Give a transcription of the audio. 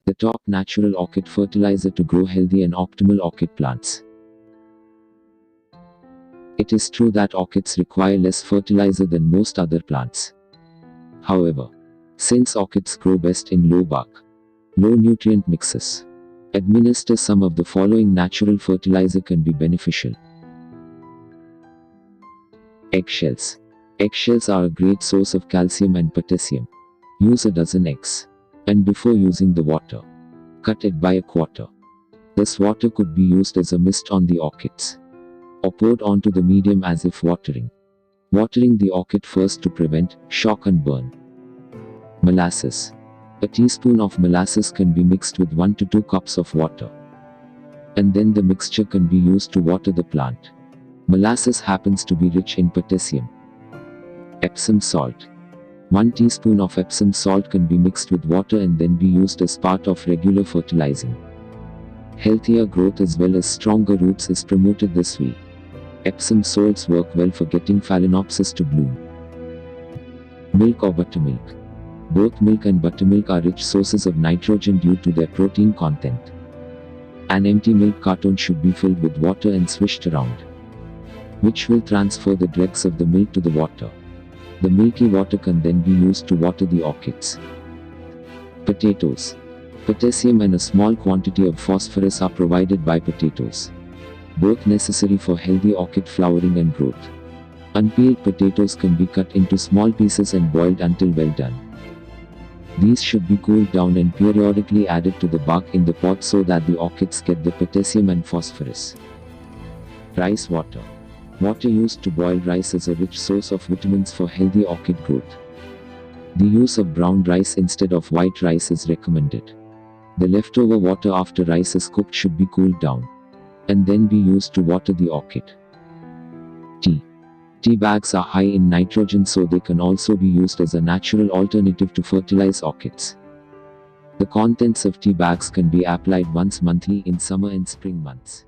the top natural orchid fertilizer to grow healthy and optimal orchid plants. It is true that orchids require less fertilizer than most other plants. However, since orchids grow best in low bark, low nutrient mixes, administer some of the following natural fertilizer can be beneficial. Eggshells. Eggshells are a great source of calcium and potassium. Use a dozen eggs. And before using the water, cut it by a quarter. This water could be used as a mist on the orchids, or poured onto the medium as if watering. Watering the orchid first to prevent shock and burn. Molasses. A teaspoon of molasses can be mixed with 1 to 2 cups of water, and then the mixture can be used to water the plant. Molasses happens to be rich in potassium. Epsom salt. 1 teaspoon of Epsom salt can be mixed with water and then be used as part of regular fertilizing. Healthier growth as well as stronger roots is promoted this way. Epsom salts work well for getting Phalaenopsis to bloom. Milk or buttermilk. Both milk and buttermilk are rich sources of nitrogen due to their protein content. An empty milk carton should be filled with water and swished around, which will transfer the dregs of the milk to the water. The milky water can then be used to water the orchids. Potatoes. Potassium and a small quantity of phosphorus are provided by potatoes, both necessary for healthy orchid flowering and growth. Unpeeled potatoes can be cut into small pieces and boiled until well done. These should be cooled down and periodically added to the bark in the pot so that the orchids get the potassium and phosphorus. Rice water. Water used to boil rice is a rich source of vitamins for healthy orchid growth. The use of brown rice instead of white rice is recommended. The leftover water after rice is cooked should be cooled down, and then be used to water the orchid. Tea. Tea bags are high in nitrogen, so they can also be used as a natural alternative to fertilize orchids. The contents of tea bags can be applied once monthly in summer and spring months.